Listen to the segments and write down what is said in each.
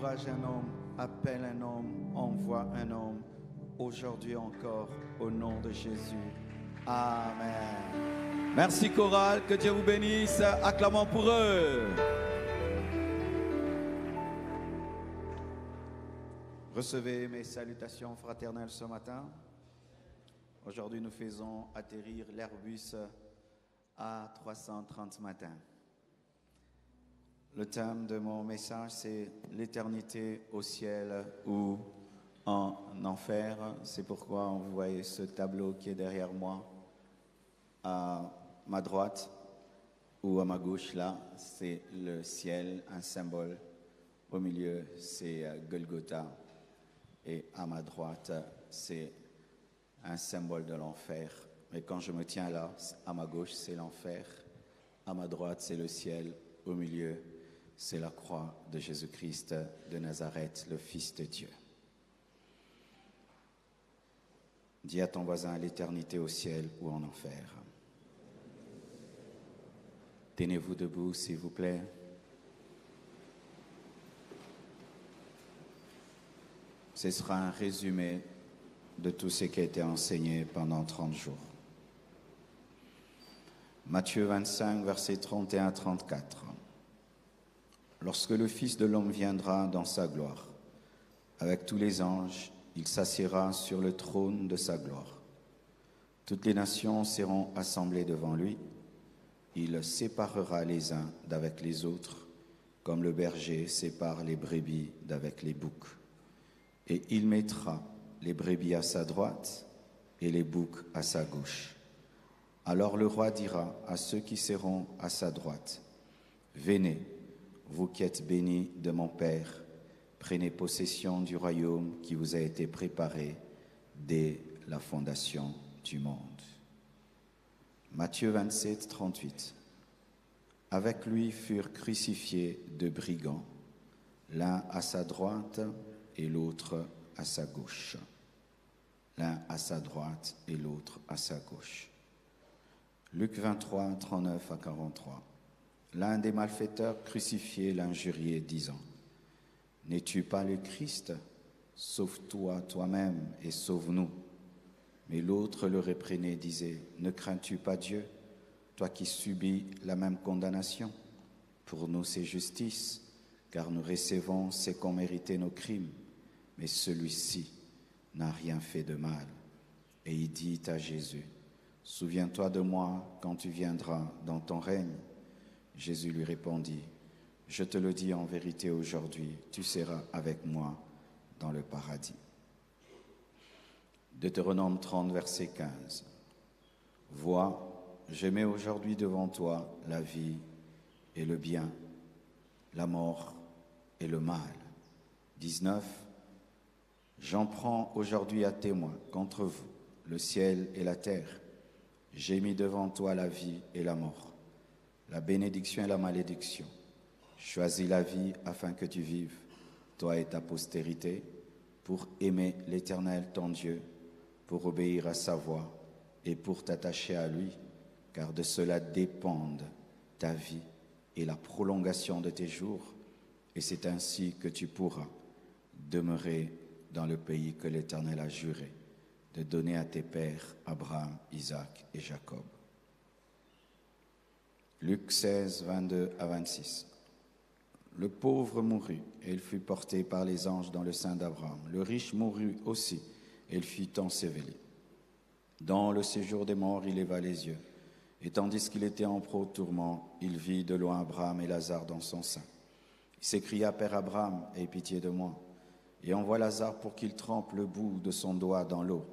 encourage un homme, appelle un homme, envoie un homme, aujourd'hui encore, au nom de Jésus. Amen. Merci chorale, que Dieu vous bénisse. Acclamons pour eux. Recevez mes salutations fraternelles ce matin. Aujourd'hui, nous faisons atterrir l'Airbus A330 matin. Le thème de mon message, c'est l'éternité au ciel ou en enfer. C'est pourquoi vous voyez ce tableau qui est derrière moi. À ma droite ou à ma gauche, là, c'est le ciel, un symbole. Au milieu, c'est Golgotha. Et à ma droite, c'est un symbole de l'enfer. Mais quand je me tiens là, à ma gauche, c'est l'enfer. À ma droite, c'est le ciel. Au milieu, c'est la croix de Jésus-Christ de Nazareth, le Fils de Dieu. Dis à ton voisin, l'éternité au ciel ou en enfer. Tenez-vous debout, s'il vous plaît. Ce sera un résumé de tout ce qui a été enseigné pendant 30 jours. Matthieu 25, versets 31 à 34. Lorsque le Fils de l'homme viendra dans sa gloire, avec tous les anges, il s'assiera sur le trône de sa gloire. Toutes les nations seront assemblées devant lui. Il séparera les uns d'avec les autres, comme le berger sépare les brebis d'avec les boucs. Et il mettra les brebis à sa droite et les boucs à sa gauche. Alors le roi dira à ceux qui seront à sa droite, « Venez, vous qui êtes bénis de mon Père, prenez possession du royaume qui vous a été préparé dès la fondation du monde. » Matthieu 27, 38. Avec lui furent crucifiés deux brigands, l'un à sa droite et l'autre à sa gauche. L'un à sa droite et l'autre à sa gauche. Luc 23, 39 à 43. L'un des malfaiteurs crucifiés l'injuriait, disant, « N'es-tu pas le Christ? Sauve-toi toi-même et sauve-nous. » Mais l'autre le reprenait, disait, « Ne crains-tu pas Dieu, toi qui subis la même condamnation? Pour nous c'est justice, car nous recevons ce qu'ont mérité nos crimes. Mais celui-ci n'a rien fait de mal. » Et il dit à Jésus, « Souviens-toi de moi quand tu viendras dans ton règne. » Jésus lui répondit, « Je te le dis en vérité aujourd'hui, tu seras avec moi dans le paradis. » Deutéronome 30, verset 15. « Vois, je mets aujourd'hui devant toi la vie et le bien, la mort et le mal. » 19. « J'en prends aujourd'hui à témoin contre vous, le ciel et la terre. J'ai mis devant toi la vie et la mort, la bénédiction et la malédiction. Choisis la vie afin que tu vives, toi et ta postérité, pour aimer l'Éternel ton Dieu, pour obéir à sa voix et pour t'attacher à lui, car de cela dépendent ta vie et la prolongation de tes jours, et c'est ainsi que tu pourras demeurer dans le pays que l'Éternel a juré de donner à tes pères Abraham, Isaac et Jacob. » Luc 16, 22 à 26. Le pauvre mourut, et il fut porté par les anges dans le sein d'Abraham. Le riche mourut aussi, et il fut enseveli. Dans le séjour des morts, il leva les yeux, et tandis qu'il était en proie au tourment, il vit de loin Abraham et Lazare dans son sein. Il s'écria, « Père Abraham, aie pitié de moi, et envoie Lazare pour qu'il trempe le bout de son doigt dans l'eau,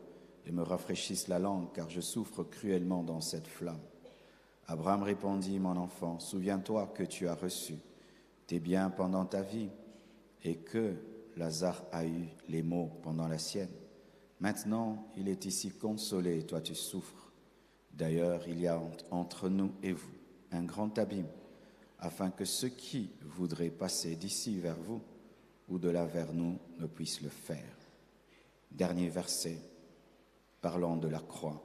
et me rafraîchisse la langue, car je souffre cruellement dans cette flamme. » Abraham répondit, « Mon enfant, souviens-toi que tu as reçu tes biens pendant ta vie, et que Lazare a eu les maux pendant la sienne. Maintenant, il est ici consolé, et toi tu souffres. D'ailleurs, il y a entre nous et vous un grand abîme, afin que ceux qui voudraient passer d'ici vers vous ou de là vers nous ne puissent le faire. » Dernier verset, parlant de la croix.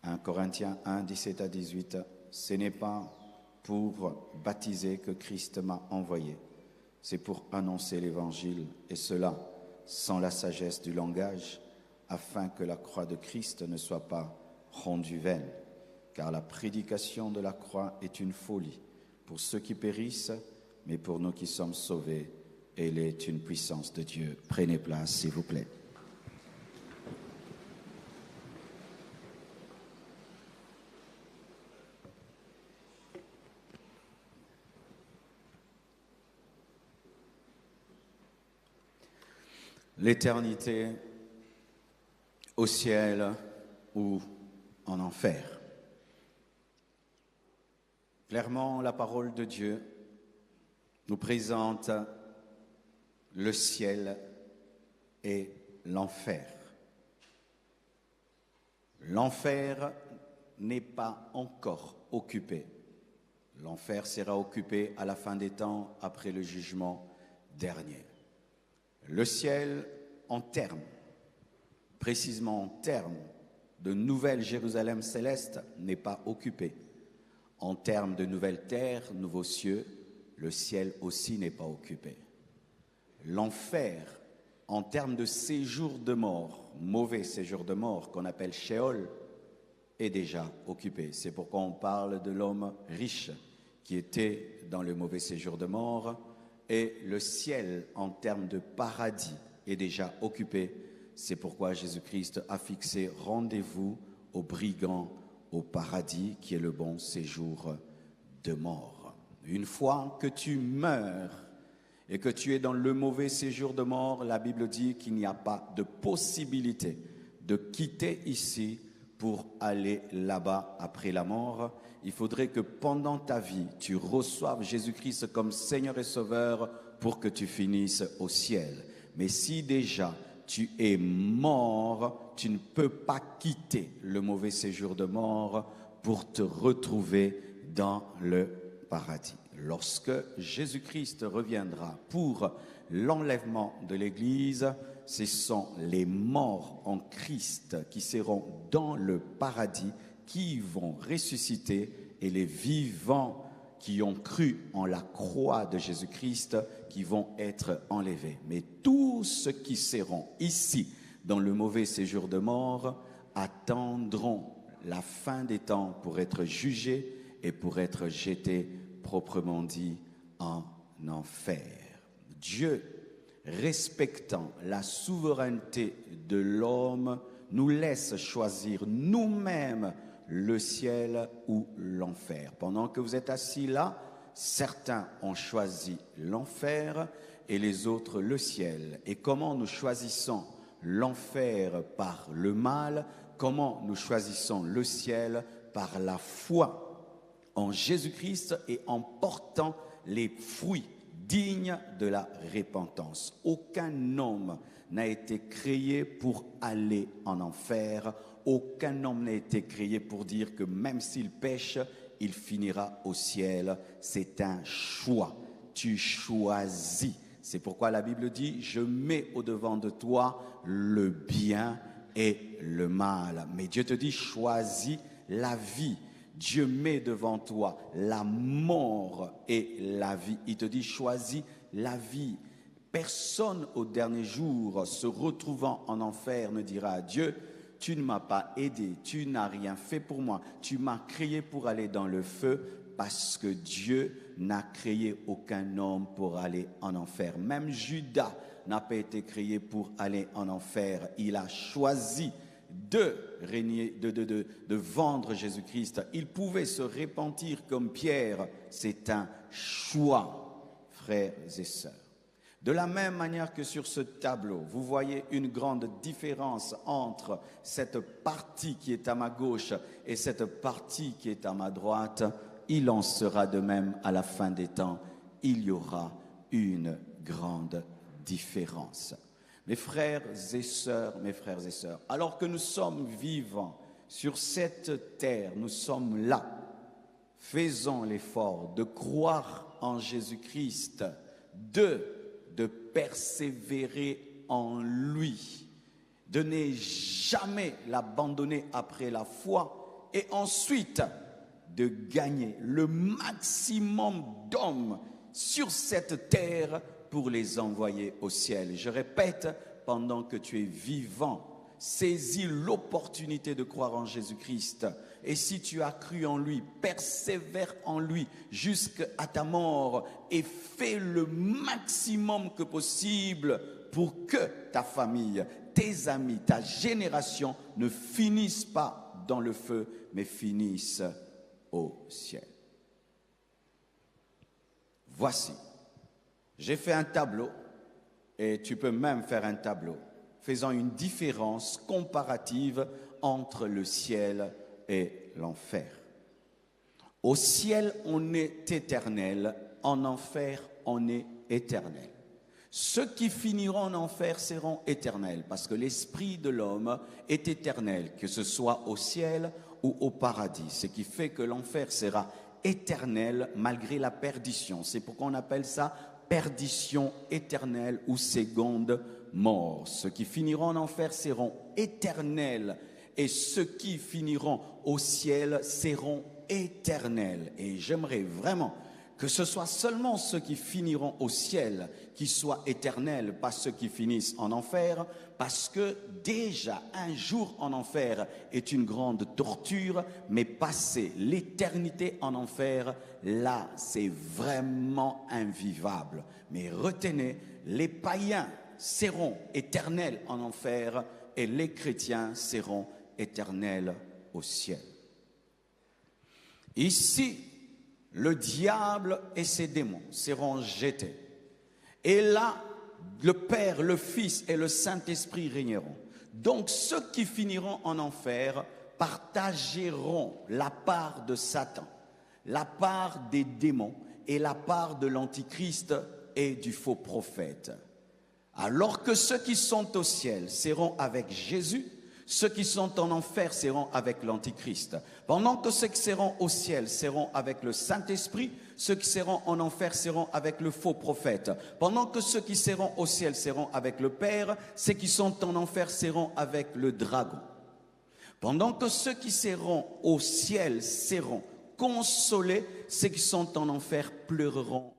1 Corinthiens 1, 17 à 18. « Ce n'est pas pour baptiser que Christ m'a envoyé. C'est pour annoncer l'Évangile, et cela sans la sagesse du langage, afin que la croix de Christ ne soit pas rendue vaine. Car la prédication de la croix est une folie pour ceux qui périssent, mais pour nous qui sommes sauvés, elle est une puissance de Dieu. Prenez place, s'il vous plaît. L'éternité au ciel ou en enfer. Clairement, la parole de Dieu nous présente le ciel et l'enfer. L'enfer n'est pas encore occupé. L'enfer sera occupé à la fin des temps après le jugement dernier. Le ciel, en termes, précisément en termes de nouvelle Jérusalem céleste, n'est pas occupé. En termes de nouvelle terre, nouveaux cieux, le ciel aussi n'est pas occupé. L'enfer, en termes de séjour de mort, mauvais séjour de mort qu'on appelle Sheol, est déjà occupé. C'est pourquoi on parle de l'homme riche qui était dans le mauvais séjour de mort. Et le ciel, en termes de paradis, est déjà occupé. C'est pourquoi Jésus-Christ a fixé rendez-vous aux brigands au paradis, qui est le bon séjour de mort. Une fois que tu meurs et que tu es dans le mauvais séjour de mort, la Bible dit qu'il n'y a pas de possibilité de quitter ici pour aller là-bas après la mort. Il faudrait que pendant ta vie, tu reçoives Jésus-Christ comme Seigneur et Sauveur pour que tu finisses au ciel. Mais si déjà tu es mort, tu ne peux pas quitter le mauvais séjour de mort pour te retrouver dans le paradis. Lorsque Jésus-Christ reviendra pour l'enlèvement de l'Église, ce sont les morts en Christ qui seront dans le paradis, qui vont ressusciter, et les vivants qui ont cru en la croix de Jésus-Christ qui vont être enlevés. Mais tous ceux qui seront ici dans le mauvais séjour de mort attendront la fin des temps pour être jugés et pour être jetés, proprement dit, en enfer. Dieu, respectant la souveraineté de l'homme, nous laisse choisir nous-mêmes le ciel ou l'enfer. Pendant que vous êtes assis là, certains ont choisi l'enfer et les autres le ciel. Et comment nous choisissons l'enfer? Par le mal. Comment nous choisissons le ciel? Par la foi en Jésus-Christ et en portant les fruits dignes de la repentance. Aucun homme n'a été créé pour aller en enfer. Aucun homme n'a été créé pour dire que même s'il pêche, il finira au ciel. C'est un choix. Tu choisis. C'est pourquoi la Bible dit « Je mets au-devant de toi le bien et le mal ». Mais Dieu te dit « Choisis la vie ». Dieu met devant toi la mort et la vie. Il te dit « Choisis la vie ». Personne au dernier jour, se retrouvant en enfer, ne dira à Dieu « Tu ne m'as pas aidé, tu n'as rien fait pour moi, tu m'as créé pour aller dans le feu » parce que Dieu n'a créé aucun homme pour aller en enfer. Même Judas n'a pas été créé pour aller en enfer. Il a choisi de régner, de vendre Jésus-Christ. Il pouvait se repentir comme Pierre. C'est un choix, frères et sœurs. De la même manière que sur ce tableau, vous voyez une grande différence entre cette partie qui est à ma gauche et cette partie qui est à ma droite. Il en sera de même à la fin des temps. Il y aura une grande différence. Mes frères et sœurs, alors que nous sommes vivants sur cette terre, nous sommes là. Faisons l'effort de croire en Jésus-Christ, de persévérer en lui, de ne jamais l'abandonner après la foi et ensuite de gagner le maximum d'hommes sur cette terre pour les envoyer au ciel. Je répète, pendant que tu es vivant, saisis l'opportunité de croire en Jésus-Christ. Et si tu as cru en lui, persévère en lui jusqu'à ta mort et fais le maximum que possible pour que ta famille, tes amis, ta génération ne finissent pas dans le feu, mais finissent au ciel. Voici, j'ai fait un tableau, et tu peux même faire un tableau, faisant une différence comparative entre le ciel et l'enfer. Au ciel, on est éternel, en enfer, on est éternel. Ceux qui finiront en enfer seront éternels, parce que l'esprit de l'homme est éternel, que ce soit au ciel ou au paradis. Ce qui fait que l'enfer sera éternel malgré la perdition. C'est pourquoi on appelle ça perdition éternelle ou seconde mort. Ceux qui finiront en enfer seront éternels et ceux qui finiront au ciel seront éternels. Et j'aimerais vraiment que ce soit seulement ceux qui finiront au ciel qui soient éternels, pas ceux qui finissent en enfer, parce que déjà un jour en enfer est une grande torture, mais passer l'éternité en enfer, là c'est vraiment invivable. Mais retenez, les païens seront éternels en enfer et les chrétiens seront éternels au ciel. Ici, le diable et ses démons seront jetés. Et là, le Père, le Fils et le Saint-Esprit régneront. Donc ceux qui finiront en enfer partageront la part de Satan, la part des démons et la part de l'Antichrist et du faux prophète. Alors que ceux qui sont au ciel seront avec Jésus, ceux qui sont en enfer seront avec l'Antichrist. Pendant que ceux qui seront au ciel seront avec le Saint-Esprit, ceux qui seront en enfer seront avec le faux prophète. Pendant que ceux qui seront au ciel seront avec le Père, ceux qui sont en enfer seront avec le dragon. Pendant que ceux qui seront au ciel seront consolés, ceux qui sont en enfer pleureront.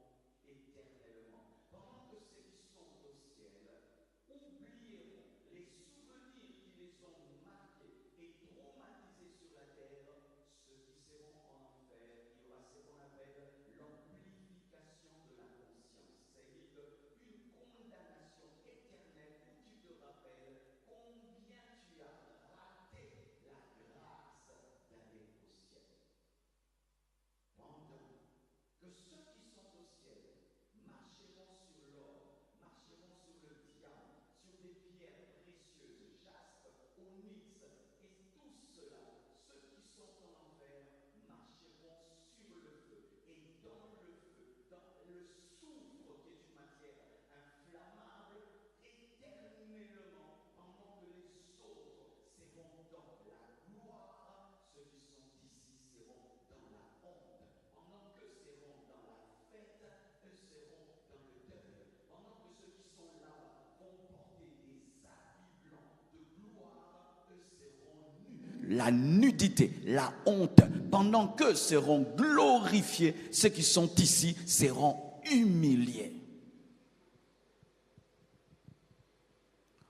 La nudité, la honte, pendant que seront glorifiés, ceux qui sont ici seront humiliés.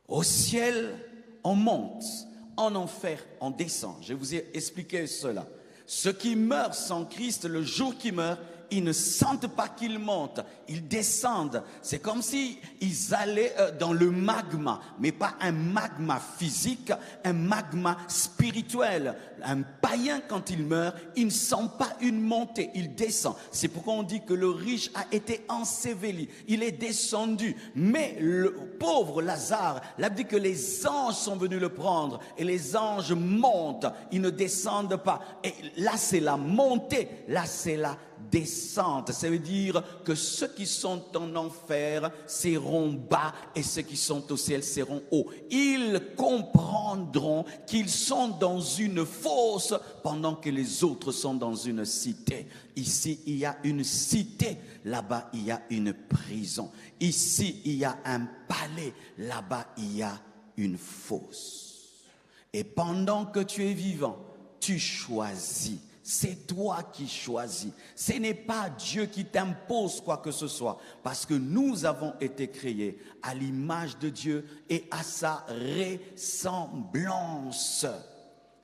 Au ciel, on monte, en enfer, on descend. Je vous ai expliqué cela. Ceux qui meurent sans Christ, le jour qu'ils meurent, ils ne sentent pas qu'ils montent, ils descendent. C'est comme si ils allaient dans le magma, mais pas un magma physique, un magma spirituel. Un païen, quand il meurt, il ne sent pas une montée, il descend. C'est pourquoi on dit que le riche a été enseveli, il est descendu. Mais le pauvre Lazare, il a dit que les anges sont venus le prendre, et les anges montent, ils ne descendent pas. Et là, c'est la montée, là, c'est la descente. Ça veut dire que ceux qui sont en enfer seront bas et ceux qui sont au ciel seront hauts. Ils comprendront qu'ils sont dans une fosse pendant que les autres sont dans une cité. Ici, il y a une cité. Là-bas, il y a une prison. Ici, il y a un palais. Là-bas, il y a une fosse. Et pendant que tu es vivant, tu choisis C'est toi qui choisis. Ce n'est pas Dieu qui t'impose quoi que ce soit. Parce que nous avons été créés à l'image de Dieu et à sa ressemblance.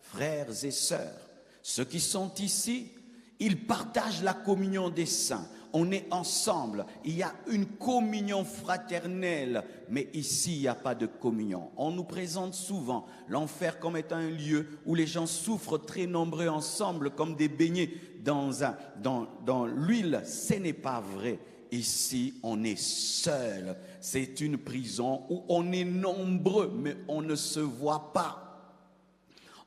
Frères et sœurs, ceux qui sont ici, ils partagent la communion des saints. On est ensemble, il y a une communion fraternelle, mais ici, il n'y a pas de communion. On nous présente souvent l'enfer comme étant un lieu où les gens souffrent très nombreux ensemble, comme des beignets dans l'huile. Ce n'est pas vrai. Ici, on est seul. C'est une prison où on est nombreux, mais on ne se voit pas.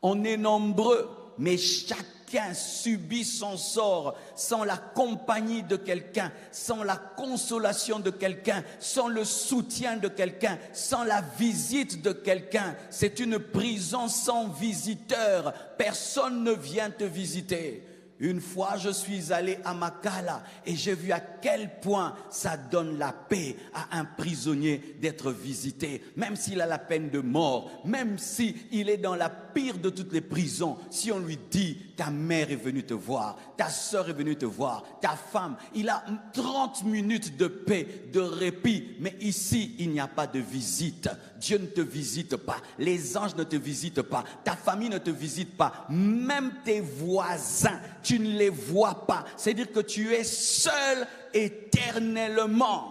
On est nombreux, mais chacun subit son sort sans la compagnie de quelqu'un, sans la consolation de quelqu'un, sans le soutien de quelqu'un, sans la visite de quelqu'un. C'est une prison sans visiteur. Personne ne vient te visiter. Une fois, je suis allé à Makala et j'ai vu à quel point ça donne la paix à un prisonnier d'être visité. Même s'il a la peine de mort, même s'il est dans la pire de toutes les prisons, si on lui dit « ta mère est venue te voir, ta soeur est venue te voir, ta femme », il a 30 minutes de paix, de répit. Mais ici, il n'y a pas de visite. Dieu ne te visite pas, les anges ne te visitent pas, ta famille ne te visite pas, même tes voisins, tu ne les vois pas. C'est-à-dire que tu es seul éternellement.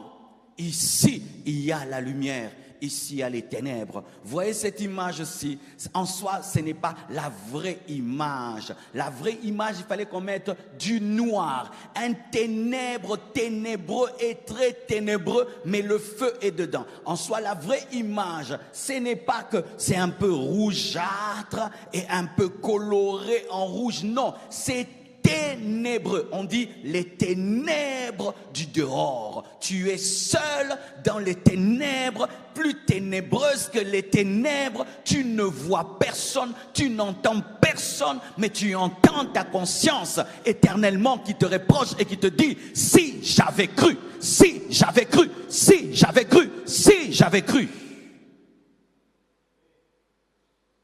Ici, il y a la lumière. Ici, il y a les ténèbres. Vous voyez cette image-ci? En soi, ce n'est pas la vraie image. La vraie image, il fallait qu'on mette du noir. Un ténèbre ténébreux et très ténébreux, mais le feu est dedans. En soi, la vraie image, ce n'est pas que c'est un peu rougeâtre et un peu coloré en rouge. Non, c'est ténébreux. On dit les ténèbres du dehors. Tu es seul dans les ténèbres, plus ténébreuses que les ténèbres. Tu ne vois personne, tu n'entends personne, mais tu entends ta conscience éternellement qui te reproche et qui te dit « Si j'avais cru, si j'avais cru, si j'avais cru, si j'avais cru. »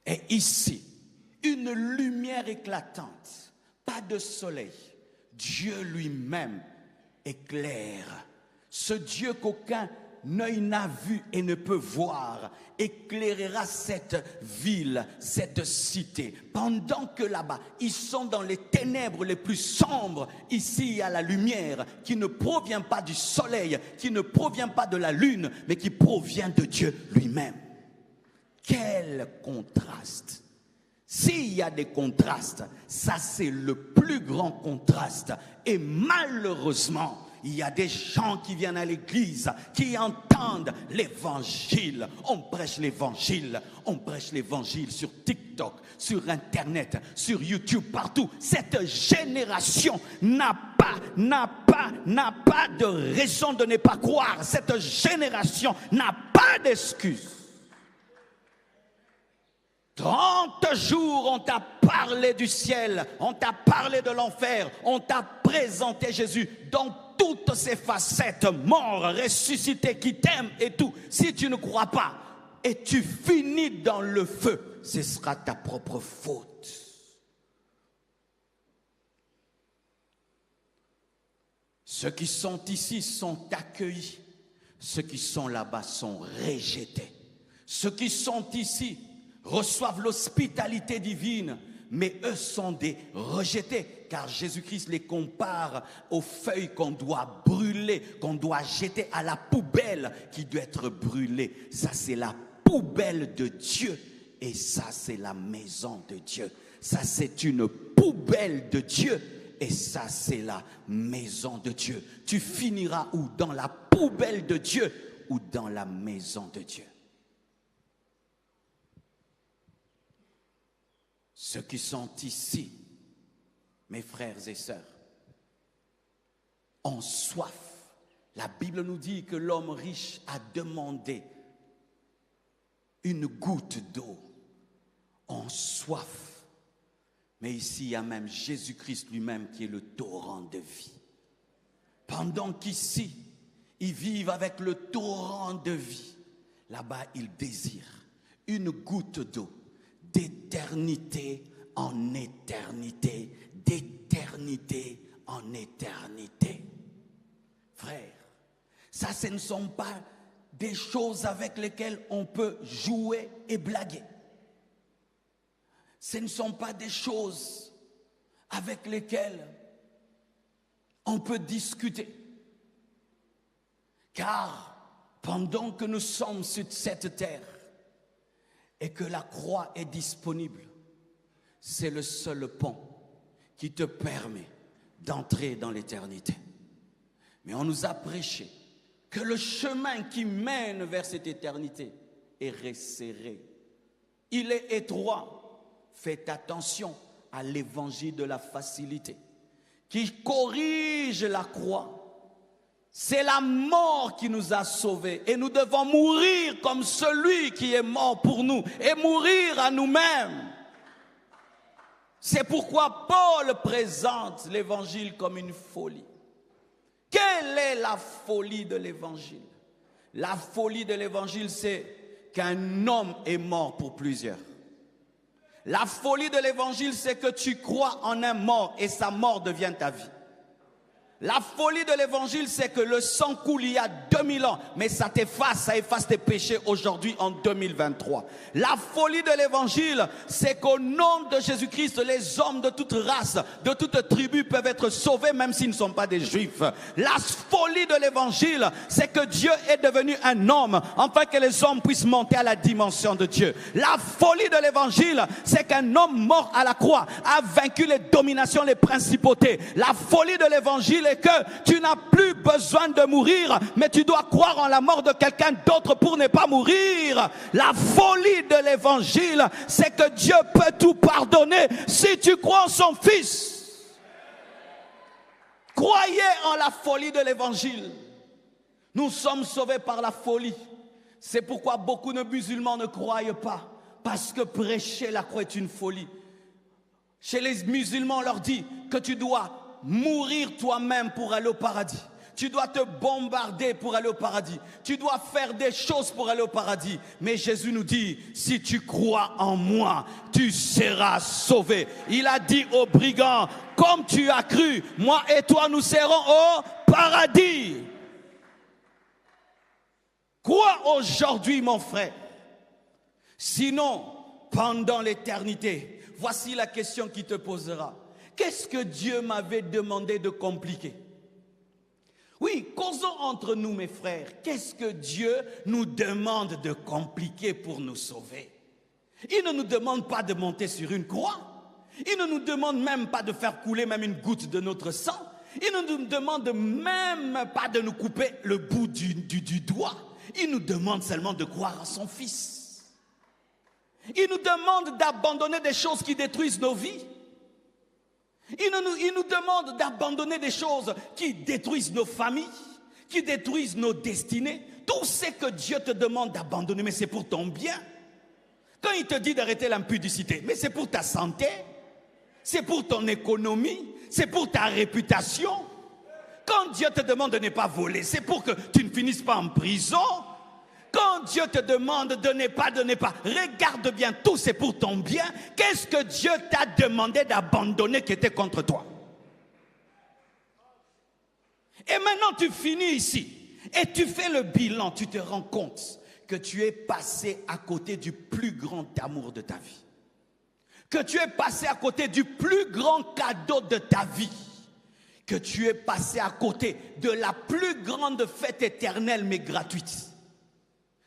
Et ici, une lumière éclatante. Pas de soleil, Dieu lui-même éclaire. Ce Dieu qu'aucun œil n'a vu et ne peut voir, éclairera cette ville, cette cité. Pendant que là-bas, ils sont dans les ténèbres les plus sombres, ici il y a la lumière qui ne provient pas du soleil, qui ne provient pas de la lune, mais qui provient de Dieu lui-même. Quel contraste! S'il y a des contrastes, ça c'est le plus grand contraste. Et malheureusement, il y a des gens qui viennent à l'église, qui entendent l'évangile. On prêche l'évangile sur TikTok, sur Internet, sur YouTube, partout. Cette génération n'a pas de raison de ne pas croire. Cette génération n'a pas d'excuse. 30 jours, on t'a parlé du ciel, on t'a parlé de l'enfer, on t'a présenté Jésus dans toutes ses facettes, mort, ressuscité, qui t'aime et tout. Si tu ne crois pas et tu finis dans le feu, ce sera ta propre faute. Ceux qui sont ici sont accueillis, ceux qui sont là-bas sont rejetés. Ceux qui sont ici reçoivent l'hospitalité divine, mais eux sont des rejetés, car Jésus-Christ les compare aux feuilles qu'on doit brûler, qu'on doit jeter à la poubelle qui doit être brûlée. Ça, c'est la poubelle de Dieu, et ça, c'est la maison de Dieu. Ça, c'est une poubelle de Dieu, et ça, c'est la maison de Dieu. Tu finiras où? Dans la poubelle de Dieu ou dans la maison de Dieu? Ceux qui sont ici, mes frères et sœurs, ont soif. La Bible nous dit que l'homme riche a demandé une goutte d'eau. Ont soif. Mais ici, il y a même Jésus-Christ lui-même qui est le torrent de vie. Pendant qu'ici, ils vivent avec le torrent de vie, là-bas, ils désirent une goutte d'eau. D'éternité en éternité, d'éternité d'éternité en éternité. Frère, ça, ce ne sont pas des choses avec lesquelles on peut jouer et blaguer. Ce ne sont pas des choses avec lesquelles on peut discuter. Car pendant que nous sommes sur cette terre et que la croix est disponible, c'est le seul pont qui te permet d'entrer dans l'éternité. Mais on nous a prêché que le chemin qui mène vers cette éternité est resserré. Il est étroit. Faites attention à l'évangile de la facilité qui corrige la croix. C'est la mort qui nous a sauvés et nous devons mourir comme celui qui est mort pour nous et mourir à nous-mêmes. C'est pourquoi Paul présente l'évangile comme une folie. Quelle est la folie de l'évangile? La folie de l'évangile, c'est qu'un homme est mort pour plusieurs. La folie de l'évangile, c'est que tu crois en un mort et sa mort devient ta vie. La folie de l'évangile, c'est que le sang coule il y a 2000 ans, mais ça efface tes péchés aujourd'hui en 2023. La folie de l'évangile, c'est qu'au nom de Jésus-Christ, les hommes de toute race, de toute tribu peuvent être sauvés même s'ils ne sont pas des juifs. La folie de l'évangile, c'est que Dieu est devenu un homme, afin que les hommes puissent monter à la dimension de Dieu. La folie de l'évangile, c'est qu'un homme mort à la croix a vaincu les dominations, les principautés. La folie de l'évangile est que tu n'as plus besoin de mourir, mais tu dois croire en la mort de quelqu'un d'autre pour ne pas mourir. La folie de l'évangile, c'est que Dieu peut tout pardonner si tu crois en son Fils. Croyez en la folie de l'évangile. Nous sommes sauvés par la folie. C'est pourquoi beaucoup de musulmans ne croient pas, parce que prêcher la croix est une folie. Chez les musulmans, on leur dit que tu dois mourir toi-même pour aller au paradis. Tu dois te bombarder pour aller au paradis. Tu dois faire des choses pour aller au paradis. Mais Jésus nous dit, si tu crois en moi, tu seras sauvé. Il a dit aux brigands, comme tu as cru, moi et toi nous serons au paradis. Crois aujourd'hui, mon frère. Sinon, pendant l'éternité, voici la question qui te posera. Qu'est-ce que Dieu m'avait demandé de compliquer? Oui, causons entre nous, mes frères. Qu'est-ce que Dieu nous demande de compliquer pour nous sauver? Il ne nous demande pas de monter sur une croix. Il ne nous demande même pas de faire couler même une goutte de notre sang. Il ne nous demande même pas de nous couper le bout du doigt. Il nous demande seulement de croire en son Fils. Il nous demande d'abandonner des choses qui détruisent nos vies. Il nous demande d'abandonner des choses qui détruisent nos familles, qui détruisent nos destinées. Tout ce que Dieu te demande d'abandonner, mais c'est pour ton bien. Quand il te dit d'arrêter l'impudicité, mais c'est pour ta santé, c'est pour ton économie, c'est pour ta réputation. Quand Dieu te demande de ne pas voler, c'est pour que tu ne finisses pas en prison. Quand Dieu te demande de ne pas, regarde bien, tout c'est pour ton bien. Qu'est-ce que Dieu t'a demandé d'abandonner qui était contre toi? Et maintenant tu finis ici et tu fais le bilan, tu te rends compte que tu es passé à côté du plus grand amour de ta vie. Que tu es passé à côté du plus grand cadeau de ta vie. Que tu es passé à côté de la plus grande fête éternelle mais gratuite.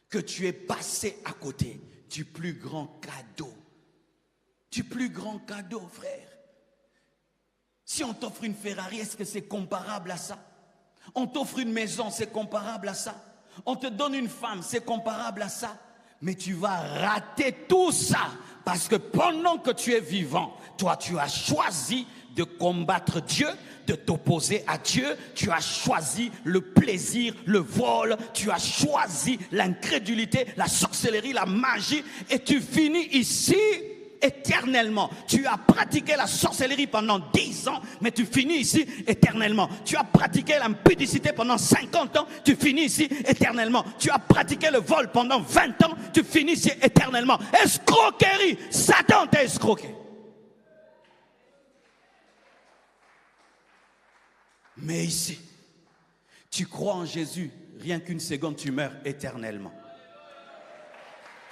Que tu es passé à côté du plus grand cadeau. Du plus grand cadeau, frère. Si on t'offre une Ferrari, est-ce que c'est comparable à ça? On t'offre une maison, c'est comparable à ça? On te donne une femme, c'est comparable à ça? Mais tu vas rater tout ça parce que pendant que tu es vivant, toi tu as choisi de combattre Dieu, de t'opposer à Dieu. Tu as choisi le plaisir, le vol, tu as choisi l'incrédulité, la sorcellerie, la magie, et tu finis ici éternellement. Tu as pratiqué la sorcellerie pendant 10 ans, mais tu finis ici éternellement. Tu as pratiqué l'impudicité pendant 50 ans, tu finis ici éternellement. Tu as pratiqué le vol pendant 20 ans, tu finis ici éternellement. Escroquerie, Satan t'a escroqué. Mais ici, tu crois en Jésus, rien qu'une seconde, tu meurs éternellement.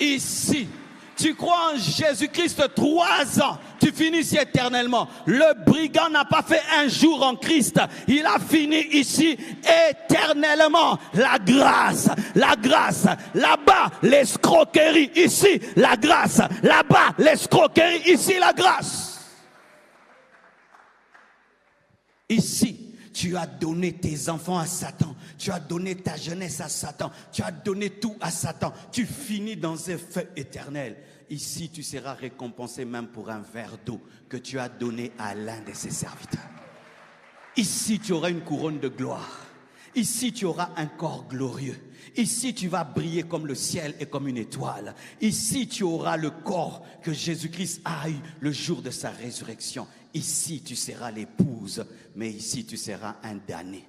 Ici, tu crois en Jésus-Christ 3 ans, tu finis ici éternellement. Le brigand n'a pas fait un jour en Christ, il a fini ici éternellement. La grâce, là-bas l'escroquerie, ici la grâce, là-bas l'escroquerie, ici la grâce. Ici, tu as donné tes enfants à Satan. Tu as donné ta jeunesse à Satan. Tu as donné tout à Satan. Tu finis dans un feu éternel. Ici, tu seras récompensé même pour un verre d'eau que tu as donné à l'un de ses serviteurs. Ici, tu auras une couronne de gloire. Ici, tu auras un corps glorieux. Ici, tu vas briller comme le ciel et comme une étoile. Ici, tu auras le corps que Jésus-Christ a eu le jour de sa résurrection. Ici, tu seras l'épouse, mais ici, tu seras un damné.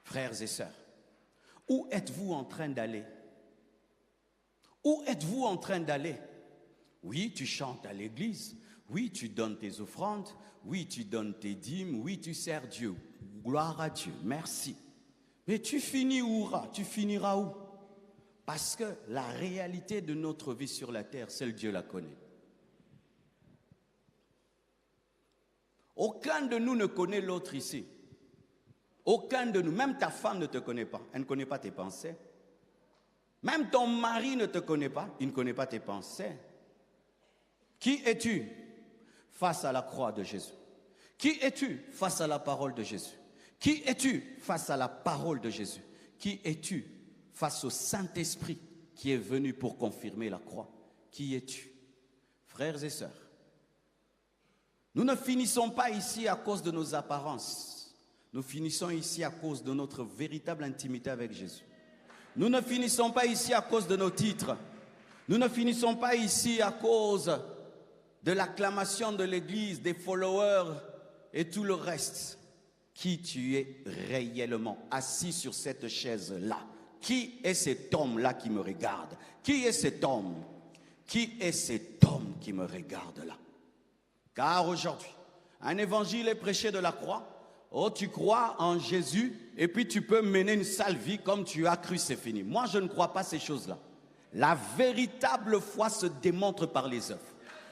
Frères et sœurs, où êtes-vous en train d'aller? Où êtes-vous en train d'aller? Oui, tu chantes à l'église. Oui, tu donnes tes offrandes. Oui, tu donnes tes dîmes. Oui, tu sers Dieu. Gloire à Dieu. Merci. Mais tu finiras où? Parce que la réalité de notre vie sur la terre, seul Dieu la connaît. Aucun de nous ne connaît l'autre ici. Aucun de nous, même ta femme ne te connaît pas. Elle ne connaît pas tes pensées. Même ton mari ne te connaît pas. Il ne connaît pas tes pensées. Qui es-tu face à la croix de Jésus? Qui es-tu face à la parole de Jésus? Qui es-tu face à la parole de Jésus? Qui es-tu face au Saint-Esprit qui est venu pour confirmer la croix? Qui es-tu? Frères et sœurs, nous ne finissons pas ici à cause de nos apparences. Nous finissons ici à cause de notre véritable intimité avec Jésus. Nous ne finissons pas ici à cause de nos titres. Nous ne finissons pas ici à cause de l'acclamation de l'Église, des followers et tout le reste. Qui tu es réellement assis sur cette chaise-là? Qui est cet homme-là qui me regarde? Qui est cet homme? Qui est cet homme qui me regarde là? Car aujourd'hui, un évangile est prêché de la croix. Oh, tu crois en Jésus et puis tu peux mener une sale vie comme tu as cru, c'est fini. Moi, je ne crois pas ces choses-là. La véritable foi se démontre par les œuvres.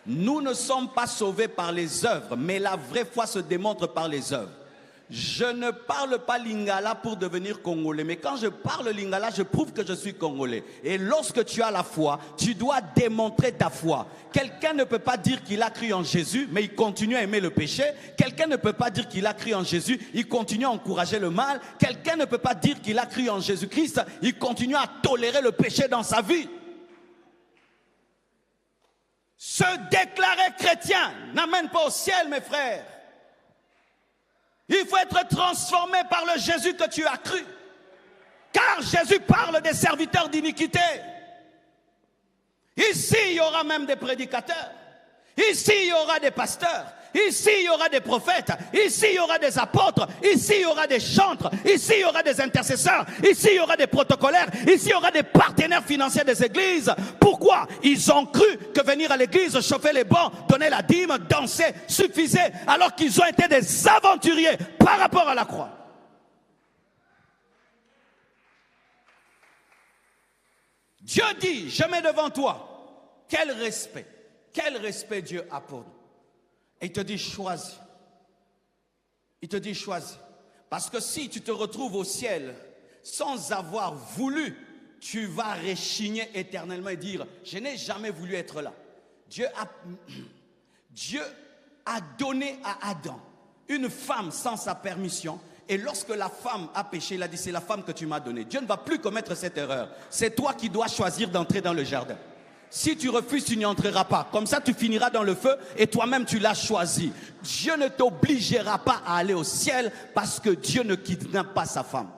Nous ne sommes pas sauvés par les œuvres, mais la vraie foi se démontre par les œuvres. Je ne parle pas lingala pour devenir congolais, mais quand je parle lingala, je prouve que je suis congolais. Et lorsque tu as la foi, tu dois démontrer ta foi. Quelqu'un ne peut pas dire qu'il a cru en Jésus, mais il continue à aimer le péché. Quelqu'un ne peut pas dire qu'il a cru en Jésus, il continue à encourager le mal. Quelqu'un ne peut pas dire qu'il a cru en Jésus-Christ, il continue à tolérer le péché dans sa vie. Se déclarer chrétien n'amène pas au ciel, mes frères. Il faut être transformé par le Jésus que tu as cru. Car Jésus parle des serviteurs d'iniquité. Ici, il y aura même des prédicateurs. Ici, il y aura des pasteurs. Ici, il y aura des prophètes. Ici, il y aura des apôtres. Ici, il y aura des chantres. Ici, il y aura des intercesseurs. Ici, il y aura des protocolaires. Ici, il y aura des partenaires financiers des églises. Pourquoi? Ils ont cru que venir à l'église, chauffer les bancs, donner la dîme, danser, suffisait, alors qu'ils ont été des aventuriers par rapport à la croix. Dieu dit, je mets devant toi. Quel respect Dieu a pour nous. Et il te dit, choisis. Il te dit, choisis. Parce que si tu te retrouves au ciel sans avoir voulu, tu vas rechigner éternellement et dire, je n'ai jamais voulu être là. Dieu a donné à Adam une femme sans sa permission. Et lorsque la femme a péché, il a dit, c'est la femme que tu m'as donnée. Dieu ne va plus commettre cette erreur. C'est toi qui dois choisir d'entrer dans le jardin. Si tu refuses, tu n'y entreras pas. Comme ça, tu finiras dans le feu et toi-même, tu l'as choisi. Dieu ne t'obligera pas à aller au ciel parce que Dieu ne kidnappe pas sa femme.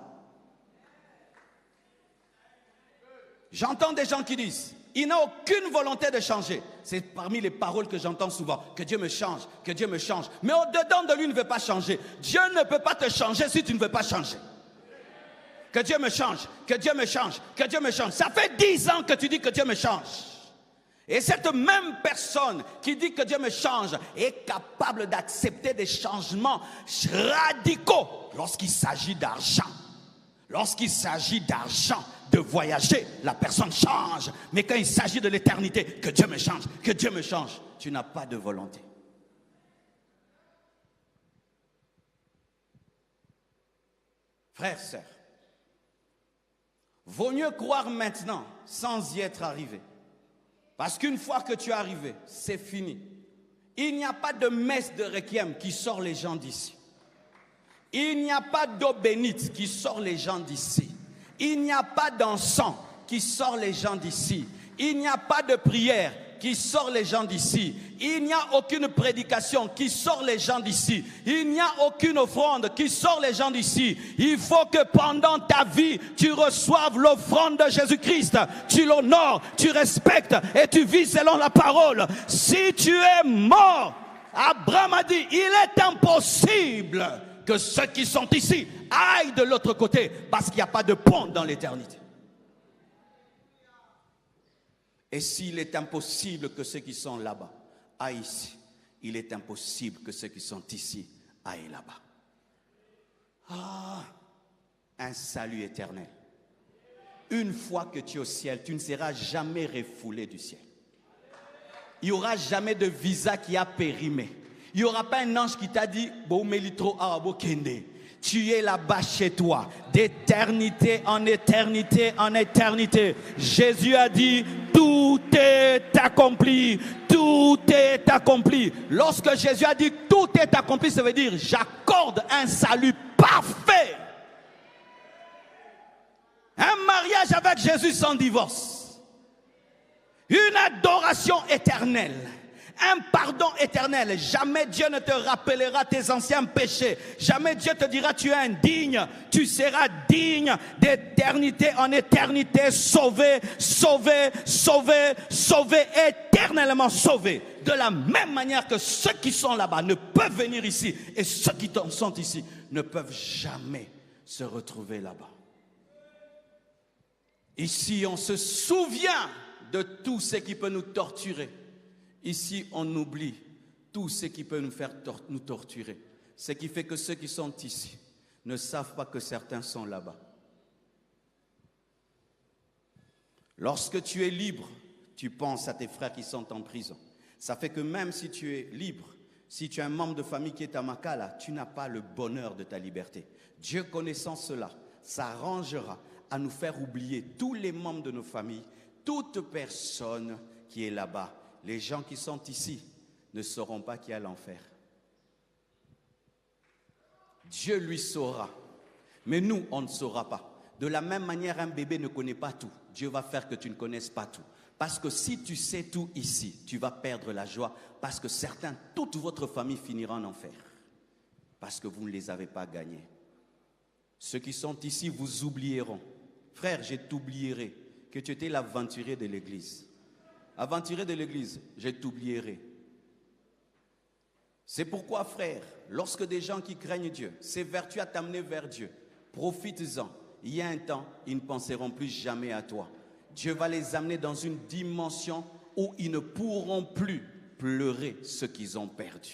J'entends des gens qui disent, il n'a aucune volonté de changer. C'est parmi les paroles que j'entends souvent. Que Dieu me change, que Dieu me change. Mais au-dedans de lui ne veut pas changer. Dieu ne peut pas te changer si tu ne veux pas changer. Que Dieu me change, que Dieu me change, que Dieu me change. Ça fait 10 ans que tu dis que Dieu me change. Et cette même personne qui dit que Dieu me change est capable d'accepter des changements radicaux lorsqu'il s'agit d'argent. Lorsqu'il s'agit d'argent, de voyager, la personne change. Mais quand il s'agit de l'éternité, que Dieu me change, que Dieu me change, tu n'as pas de volonté. Frères, sœurs, vaut mieux croire maintenant sans y être arrivé. Parce qu'une fois que tu es arrivé, c'est fini. Il n'y a pas de messe de requiem qui sort les gens d'ici. Il n'y a pas d'eau bénite qui sort les gens d'ici. Il n'y a pas d'encens qui sort les gens d'ici. Il n'y a pas de prière qui sort les gens d'ici. Il n'y a aucune prédication qui sort les gens d'ici. Il n'y a aucune offrande qui sort les gens d'ici. Il faut que pendant ta vie, tu reçoives l'offrande de Jésus-Christ. Tu l'honores, tu respectes et tu vis selon la parole. Si tu es mort, Abraham a dit, il est impossible que ceux qui sont ici aillent de l'autre côté parce qu'il n'y a pas de pont dans l'éternité. Et s'il est impossible que ceux qui sont là-bas aillent ici, il est impossible que ceux qui sont ici aillent là-bas. Ah, un salut éternel. Une fois que tu es au ciel, tu ne seras jamais refoulé du ciel. Il n'y aura jamais de visa qui a périmé. Il n'y aura pas un ange qui t'a dit tu es là-bas chez toi, d'éternité en éternité en éternité. Jésus a dit, tout est accompli, tout est accompli. Lorsque Jésus a dit tout est accompli, ça veut dire j'accorde un salut parfait. Un mariage avec Jésus sans divorce. Une adoration éternelle. Un pardon éternel. Jamais Dieu ne te rappellera tes anciens péchés. Jamais Dieu te dira tu es indigne. Tu seras digne d'éternité en éternité. Sauvé, sauvé, sauvé, sauvé, éternellement sauvé. De la même manière que ceux qui sont là-bas ne peuvent venir ici. Et ceux qui sont ici ne peuvent jamais se retrouver là-bas. Ici on se souvient de tout ce qui peut nous torturer. Ici, on oublie tout ce qui peut nous faire nous torturer. Ce qui fait que ceux qui sont ici ne savent pas que certains sont là-bas. Lorsque tu es libre, tu penses à tes frères qui sont en prison. Ça fait que même si tu es libre, si tu es un membre de famille qui est à Makala, tu n'as pas le bonheur de ta liberté. Dieu connaissant cela, s'arrangera à nous faire oublier tous les membres de nos familles, toute personne qui est là-bas. Les gens qui sont ici ne sauront pas qu'il y a l'enfer. Dieu lui saura, mais nous, on ne saura pas. De la même manière, un bébé ne connaît pas tout. Dieu va faire que tu ne connaisses pas tout. Parce que si tu sais tout ici, tu vas perdre la joie. Parce que certains, toute votre famille finira en enfer. Parce que vous ne les avez pas gagnés. Ceux qui sont ici vous oublieront. Frère, je t'oublierai que tu étais l'aventurier de l'église. Aventurier de l'église, je t'oublierai. C'est pourquoi, frère, lorsque des gens qui craignent Dieu s'évertuent à t'amener vers Dieu, profites-en. Il y a un temps, ils ne penseront plus jamais à toi. Dieu va les amener dans une dimension où ils ne pourront plus pleurer ce qu'ils ont perdu.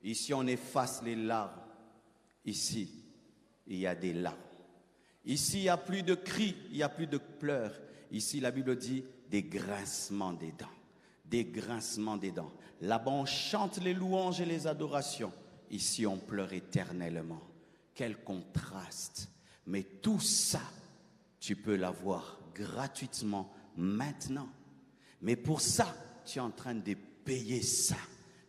Ici, on efface les larmes. Ici, il y a des larmes. Ici, il n'y a plus de cris, il n'y a plus de pleurs. Ici, la Bible dit des grincements des dents. Des grincements des dents. Là-bas, on chante les louanges et les adorations. Ici, on pleure éternellement. Quel contraste. Mais tout ça, tu peux l'avoir gratuitement maintenant. Mais pour ça, tu es en train de payer ça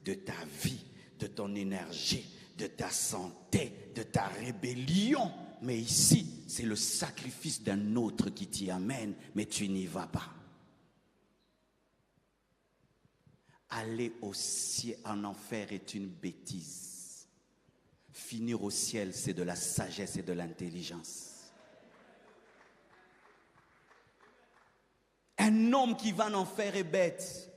de ta vie, de ton énergie, de ta santé, de ta rébellion. Mais ici, c'est le sacrifice d'un autre qui t'y amène, mais tu n'y vas pas. Aller au ciel, en enfer est une bêtise. Finir au ciel, c'est de la sagesse et de l'intelligence. Un homme qui va en enfer est bête.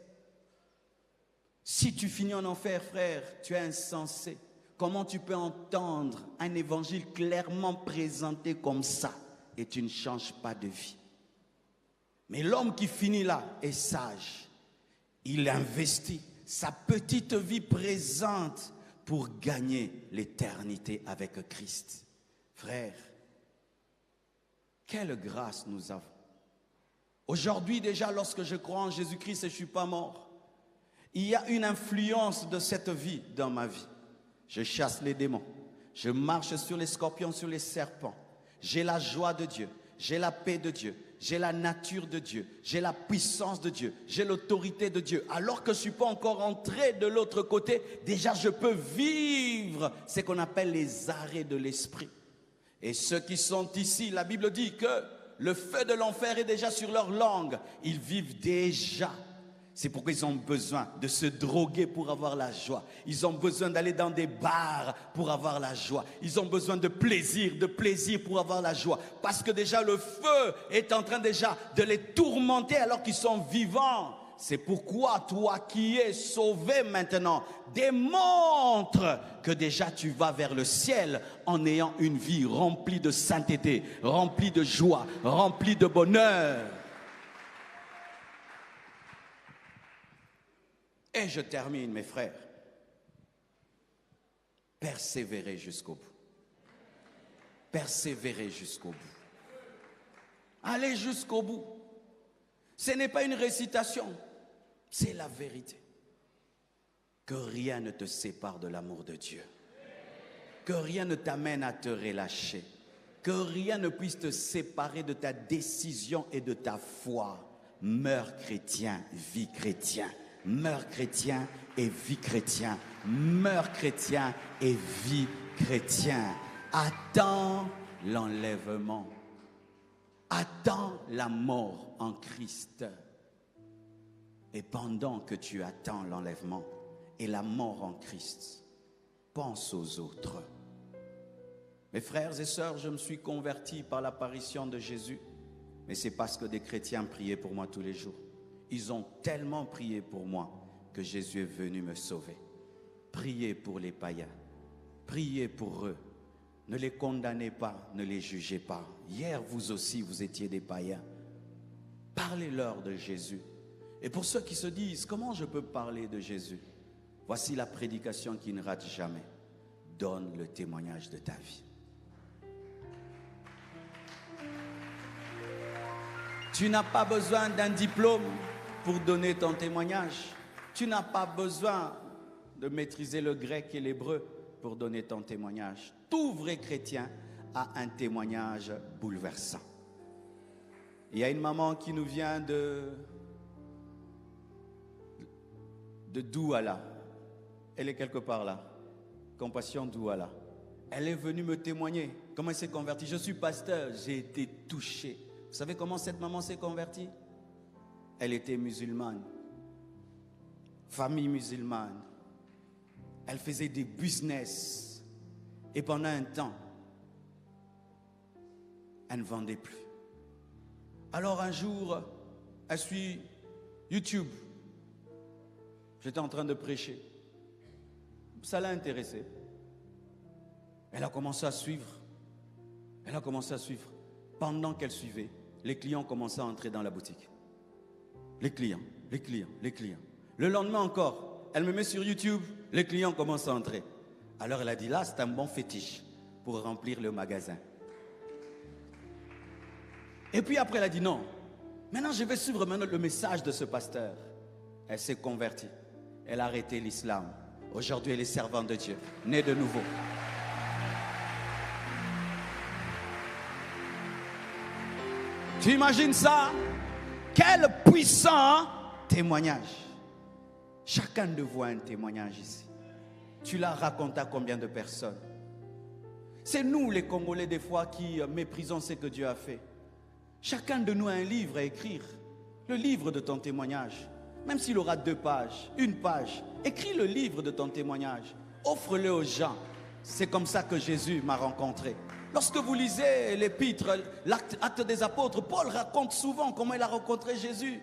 Si tu finis en enfer, frère, tu es insensé. Comment tu peux entendre un évangile clairement présenté comme ça et tu ne changes pas de vie? Mais l'homme qui finit là est sage. Il investit sa petite vie présente pour gagner l'éternité avec Christ. Frère, quelle grâce nous avons. Aujourd'hui déjà, lorsque je crois en Jésus-Christ et je ne suis pas mort, il y a une influence de cette vie dans ma vie. Je chasse les démons, je marche sur les scorpions, sur les serpents. J'ai la joie de Dieu, j'ai la paix de Dieu, j'ai la nature de Dieu, j'ai la puissance de Dieu, j'ai l'autorité de Dieu. Alors que je ne suis pas encore entré de l'autre côté, déjà je peux vivre ce qu'on appelle les arrêts de l'esprit. Et ceux qui sont ici, la Bible dit que le feu de l'enfer est déjà sur leur langue. Ils vivent déjà. C'est pourquoi ils ont besoin de se droguer pour avoir la joie. Ils ont besoin d'aller dans des bars pour avoir la joie. Ils ont besoin de plaisir pour avoir la joie. Parce que déjà le feu est en train déjà de les tourmenter alors qu'ils sont vivants. C'est pourquoi toi qui es sauvé maintenant, démontre que déjà tu vas vers le ciel en ayant une vie remplie de sainteté, remplie de joie, remplie de bonheur. Et je termine, mes frères. Persévérez jusqu'au bout. Persévérez jusqu'au bout. Allez jusqu'au bout. Ce n'est pas une récitation, c'est la vérité. Que rien ne te sépare de l'amour de Dieu. Que rien ne t'amène à te relâcher. Que rien ne puisse te séparer de ta décision et de ta foi. Meurs chrétien, vis chrétien. Meurs chrétien et vis chrétien. Meurs chrétien et vis chrétien. Attends l'enlèvement. Attends la mort en Christ. Et pendant que tu attends l'enlèvement et la mort en Christ, pense aux autres. Mes frères et sœurs, je me suis converti par l'apparition de Jésus, mais c'est parce que des chrétiens priaient pour moi tous les jours. Ils ont tellement prié pour moi que Jésus est venu me sauver. Priez pour les païens. Priez pour eux. Ne les condamnez pas, ne les jugez pas. Hier, vous aussi, vous étiez des païens. Parlez-leur de Jésus. Et pour ceux qui se disent, comment je peux parler de Jésus? Voici la prédication qui ne rate jamais. Donne le témoignage de ta vie. Tu n'as pas besoin d'un diplôme pour donner ton témoignage. Tu n'as pas besoin de maîtriser le grec et l'hébreu pour donner ton témoignage. Tout vrai chrétien a un témoignage bouleversant. Il y a une maman qui nous vient de Douala. Elle est quelque part là. Compassion Douala. Elle est venue me témoigner. Comment elle s'est convertie? Je suis pasteur, j'ai été touché. Vous savez comment cette maman s'est convertie? Elle était musulmane, famille musulmane. Elle faisait des business. Et pendant un temps, elle ne vendait plus. Alors un jour, elle suit YouTube. J'étais en train de prêcher. Ça l'a intéressée. Elle a commencé à suivre. Elle a commencé à suivre. Pendant qu'elle suivait, les clients commençaient à entrer dans la boutique. Les clients. Le lendemain encore, elle me met sur YouTube, les clients commencent à entrer. Alors elle a dit, là, c'est un bon fétiche pour remplir le magasin. Et puis après, elle a dit, non, maintenant je vais suivre le message de ce pasteur. Elle s'est convertie. Elle a arrêté l'islam. Aujourd'hui, elle est servante de Dieu, née de nouveau. Tu imagines ça? Quel puissant témoignage. Chacun de vous a un témoignage ici. Tu l'as raconté à combien de personnes? C'est nous les Congolais des fois qui méprisons ce que Dieu a fait. Chacun de nous a un livre à écrire. Le livre de ton témoignage. Même s'il aura 2 pages, 1 page. Écris le livre de ton témoignage. Offre-le aux gens. C'est comme ça que Jésus m'a rencontré. Lorsque vous lisez l'épître, l'acte des apôtres, Paul raconte souvent comment il a rencontré Jésus.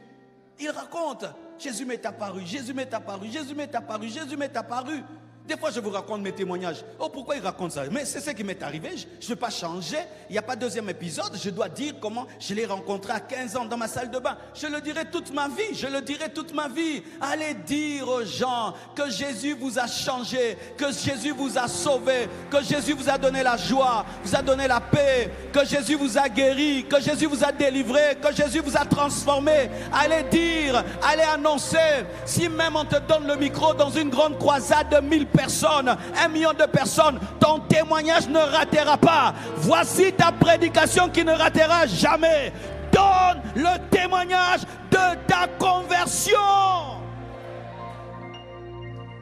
Il raconte, Jésus m'est apparu, Jésus m'est apparu, Jésus m'est apparu, Jésus m'est apparu. Des fois, je vous raconte mes témoignages. Oh, pourquoi il raconte ça? Mais c'est ce qui m'est arrivé. Je ne vais pas changer. Il n'y a pas de deuxième épisode. Je dois dire comment je l'ai rencontré à 15 ans dans ma salle de bain. Je le dirai toute ma vie. Je le dirai toute ma vie. Allez dire aux gens que Jésus vous a changé, que Jésus vous a sauvé, que Jésus vous a donné la joie, vous a donné la paix, que Jésus vous a guéri, que Jésus vous a délivré, que Jésus vous a transformé. Allez dire, allez annoncer. Si même on te donne le micro dans une grande croisade de 1000 personnes, 1 million de personnes, ton témoignage ne ratera pas. Voici ta prédication qui ne ratera jamais. Donne le témoignage de ta conversion.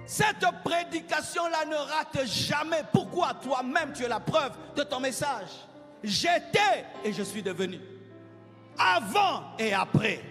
Cette prédication-là ne rate jamais. Pourquoi? Toi-même, tu es la preuve de ton message. J'étais et je suis devenu. Avant et après.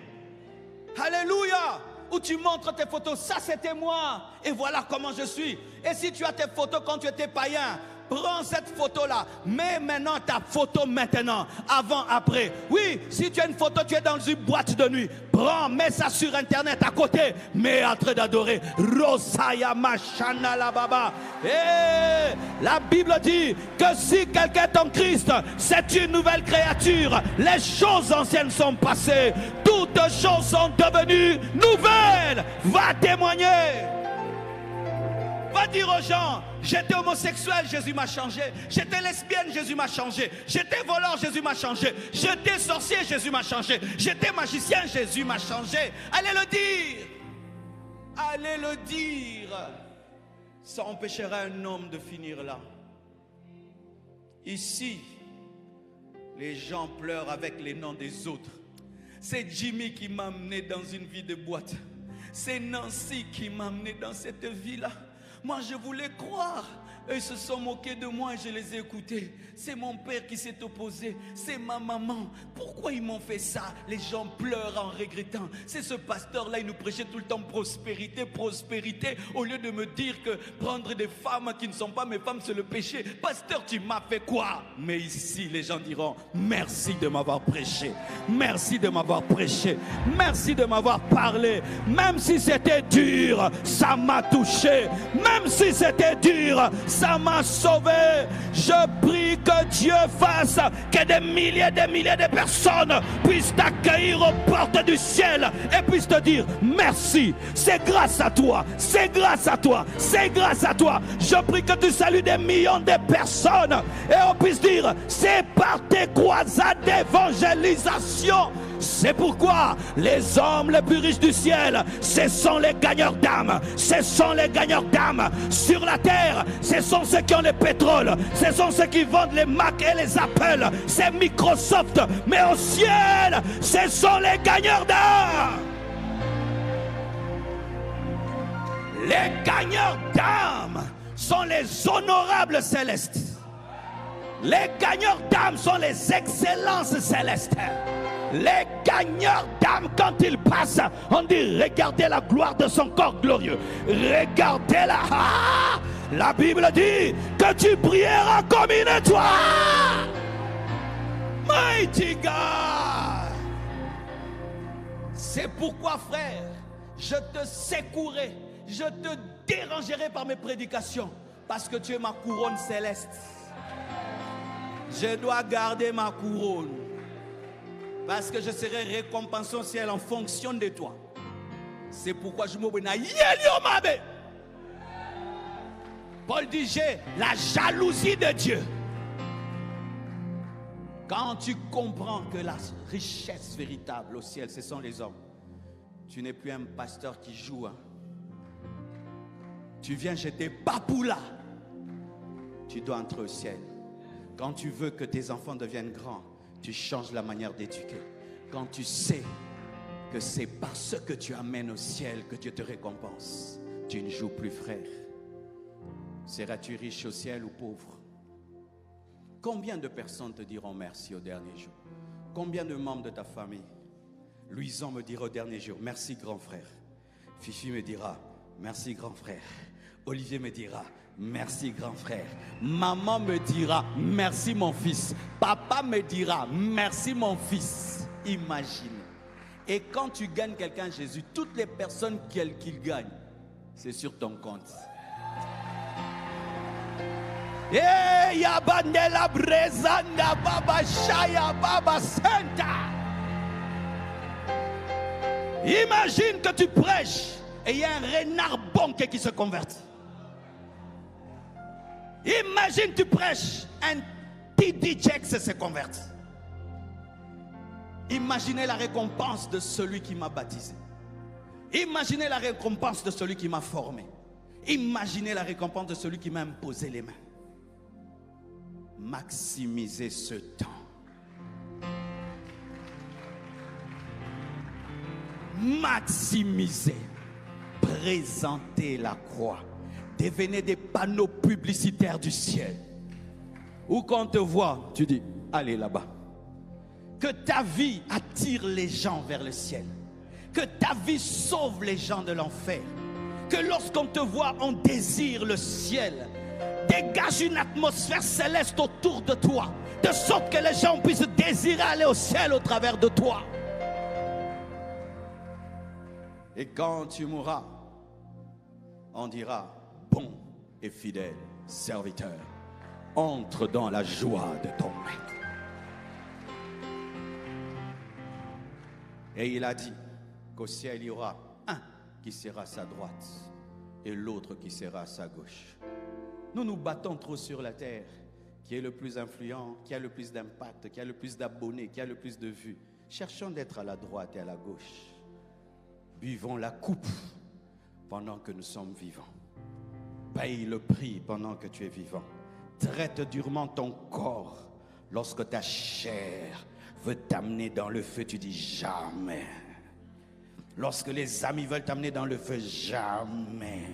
Alléluia. Où tu montres tes photos, ça c'était moi, et voilà comment je suis. Et si tu as tes photos quand tu étais païen, prends cette photo-là, mets maintenant ta photo maintenant, avant, après. Oui, si tu as une photo, tu es dans une boîte de nuit, prends, mets ça sur internet à côté, mets en train d'adorer. Rosaya Machana la Baba. Et la Bible dit que si quelqu'un est en Christ, c'est une nouvelle créature. Les choses anciennes sont passées, toutes choses sont devenues nouvelles. Va témoigner. Va dire aux gens, j'étais homosexuel, Jésus m'a changé. J'étais lesbienne, Jésus m'a changé. J'étais voleur, Jésus m'a changé. J'étais sorcier, Jésus m'a changé. J'étais magicien, Jésus m'a changé. Allez le dire. Allez le dire. Ça empêchera un homme de finir là. Ici, les gens pleurent avec les noms des autres. C'est Jimmy qui m'a amené dans une vie de boîte. C'est Nancy qui m'a amené dans cette vie-là. Moi, je voulais croire. Eux, ils se sont moqués de moi et je les ai écoutés. C'est mon père qui s'est opposé. C'est ma maman. Pourquoi ils m'ont fait ça? Les gens pleurent en regrettant. C'est ce pasteur-là, il nous prêchait tout le temps prospérité, prospérité. Au lieu de me dire que prendre des femmes qui ne sont pas mes femmes, c'est le péché. Pasteur, tu m'as fait quoi? Mais ici, les gens diront, merci de m'avoir prêché. Merci de m'avoir prêché. Merci de m'avoir parlé. Même si c'était dur, ça m'a touché. Même si c'était dur, ça m'a sauvé. Je prie que Dieu fasse que des milliers de personnes puissent t'accueillir aux portes du ciel et puissent te dire merci. C'est grâce à toi. C'est grâce à toi. C'est grâce à toi. Je prie que tu salues des millions de personnes et on puisse dire c'est par tes croisades d'évangélisation. C'est pourquoi les hommes les plus riches du ciel, ce sont les gagneurs d'âmes. Ce sont les gagneurs d'âmes. Sur la terre, ce sont ceux qui ont le pétrole. Ce sont ceux qui vendent les Mac et les Apple. C'est Microsoft. Mais au ciel, ce sont les gagneurs d'âmes. Les gagneurs d'âmes sont les honorables célestes. Les gagneurs d'âmes sont les excellences célestes. Les gagneurs d'âme, quand ils passent, on dit regardez la gloire de son corps glorieux. Regardez-la. Ah, la Bible dit que tu brilleras comme une étoile. Mighty God. C'est pourquoi, frère, je te secouerai, je te dérangerai par mes prédications, parce que tu es ma couronne céleste. Je dois garder ma couronne. Parce que je serai récompensé au ciel en fonction de toi. C'est pourquoi je m'obéis. Paul dit j'ai la jalousie de Dieu. Quand tu comprends que la richesse véritable au ciel, ce sont les hommes. Tu n'es plus un pasteur qui joue. Hein. Tu viens jeter Papoula. Tu dois entrer au ciel. Quand tu veux que tes enfants deviennent grands, tu changes la manière d'éduquer. Quand tu sais que c'est par ce que tu amènes au ciel que Dieu te récompense, tu ne joues plus, frère. Seras-tu riche au ciel ou pauvre? Combien de personnes te diront merci au dernier jour? Combien de membres de ta famille? Louison me dira au dernier jour, merci grand frère. Fifi me dira, merci grand frère. Olivier me dira, merci grand frère. Maman me dira, merci mon fils. Papa me dira, merci mon fils. Imagine. Et quand tu gagnes quelqu'un, Jésus, toutes les personnes qu'il gagne, c'est sur ton compte. Yabandela brezanda baba shaya baba santa. Imagine que tu prêches et il y a un renard bonqué qui se convertit. Imagine tu prêches, un TD Jakes se convertit. Imaginez la récompense de celui qui m'a baptisé. Imaginez la récompense de celui qui m'a formé. Imaginez la récompense de celui qui m'a imposé les mains. Maximisez ce temps. Maximisez. Présentez la croix. Devenez des panneaux publicitaires du ciel. Où quand on te voit, tu dis, allez là-bas. Que ta vie attire les gens vers le ciel. Que ta vie sauve les gens de l'enfer. Que lorsqu'on te voit, on désire le ciel. Dégage une atmosphère céleste autour de toi, de sorte que les gens puissent désirer aller au ciel au travers de toi. Et quand tu mourras, on dira, bon et fidèle serviteur, entre dans la joie de ton maître. Et il a dit qu'au ciel il y aura un qui sera à sa droite et l'autre qui sera à sa gauche. Nous nous battons trop sur la terre, qui est le plus influent, qui a le plus d'impact, qui a le plus d'abonnés, qui a le plus de vues. Cherchons d'être à la droite et à la gauche. Buvons la coupe pendant que nous sommes vivants. Paye le prix pendant que tu es vivant. Traite durement ton corps. Lorsque ta chair veut t'amener dans le feu, tu dis jamais. Lorsque les amis veulent t'amener dans le feu, jamais.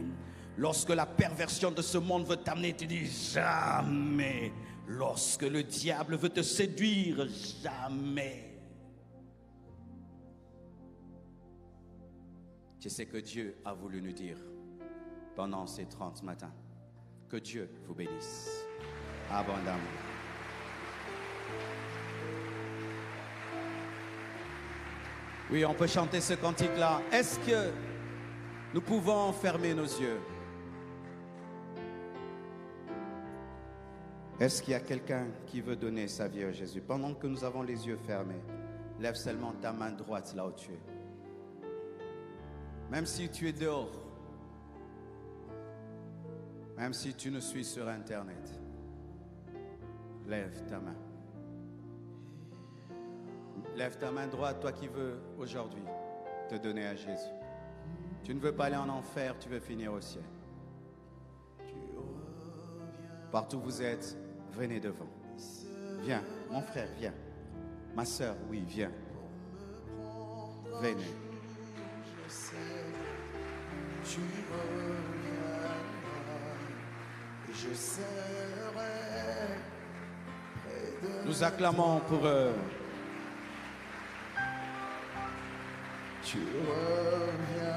Lorsque la perversion de ce monde veut t'amener, tu dis jamais. Lorsque le diable veut te séduire, jamais. Tu sais que Dieu a voulu nous dire pendant ces 30 matins. Que Dieu vous bénisse abondamment. Oui, on peut chanter ce cantique-là. Est-ce que nous pouvons fermer nos yeux? Est-ce qu'il y a quelqu'un qui veut donner sa vie à Jésus? Pendant que nous avons les yeux fermés, lève seulement ta main droite là où tu es. Même si tu es dehors, même si tu nous suis sur Internet, lève ta main. Lève ta main droite, toi qui veux aujourd'hui te donner à Jésus. Tu ne veux pas aller en enfer, tu veux finir au ciel. Partout où vous êtes, venez devant. Viens, mon frère, viens. Ma soeur, oui, viens. Venez. Tu reviendras, je serai près de Nous acclamons pour eux. Tu reviendras,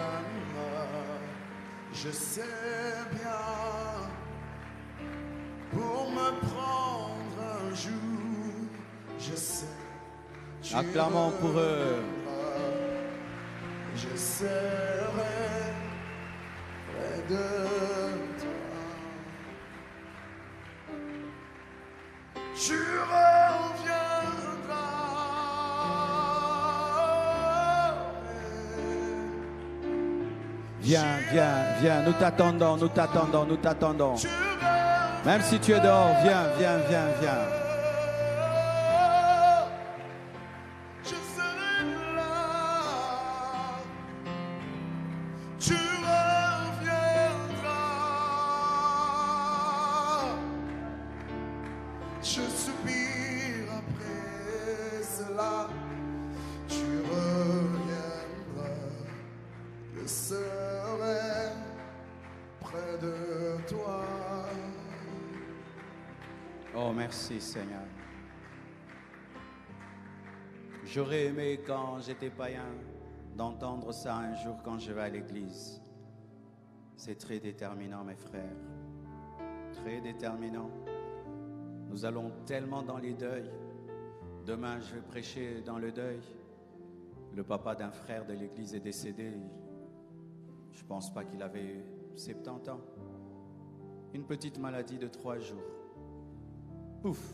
je sais bien, pour me prendre un jour, je sais. Tu Acclamons pour eux. Je serai près de toi. Tu reviendras. Viens, viens, viens. Nous t'attendons, nous t'attendons, nous t'attendons. Même si tu es dehors, viens, viens, viens, viens. Je serai là. Tu reviendras. Je soupire après cela. Tu reviendras. Je serai près de toi. Oh, merci Seigneur. J'aurais aimé quand j'étais païen d'entendre ça un jour quand je vais à l'église. C'est très déterminant, mes frères. Très déterminant. Nous allons tellement dans les deuils. Demain, je vais prêcher dans le deuil. Le papa d'un frère de l'église est décédé. Je ne pense pas qu'il avait 70 ans. Une petite maladie de 3 jours. pouf,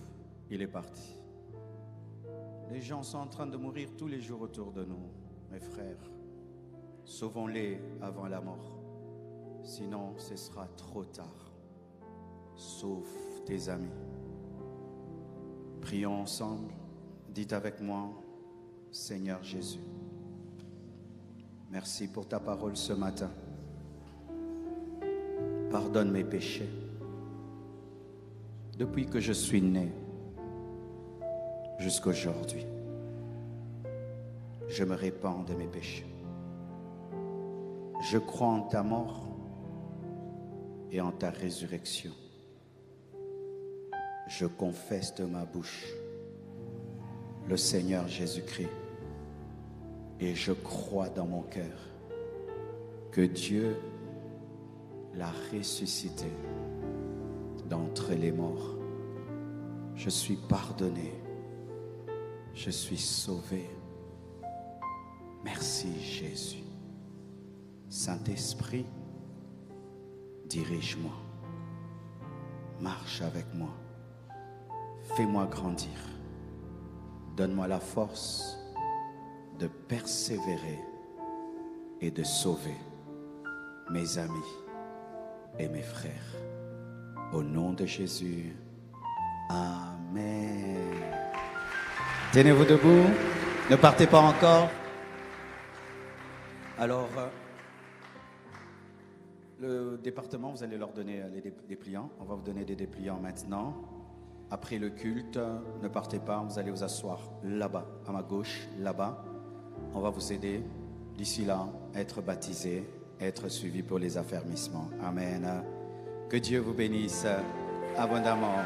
il est parti. Les gens sont en train de mourir tous les jours autour de nous, mes frères. Sauvons-les avant la mort. Sinon, ce sera trop tard. Sauve tes amis. Prions ensemble. Dites avec moi, Seigneur Jésus, merci pour ta parole ce matin. Pardonne mes péchés. Depuis que je suis né jusqu'à aujourd'hui, je me répands de mes péchés. Je crois en ta mort et en ta résurrection. Je confesse de ma bouche le Seigneur Jésus-Christ et je crois dans mon cœur que Dieu l'a ressuscité d'entre les morts. Je suis pardonné, je suis sauvé. Merci Jésus. Saint-Esprit, dirige-moi, marche avec moi, fais-moi grandir, donne-moi la force de persévérer et de sauver mes amis et mes frères. Au nom de Jésus, Amen. Tenez-vous debout, ne partez pas encore. Alors, le département, vous allez leur donner les dépliants. On va vous donner des dépliants maintenant. Après le culte, ne partez pas, vous allez vous asseoir là-bas, à ma gauche, là-bas. On va vous aider d'ici là, être baptisé, être suivi pour les affermissements. Amen. Que Dieu vous bénisse abondamment.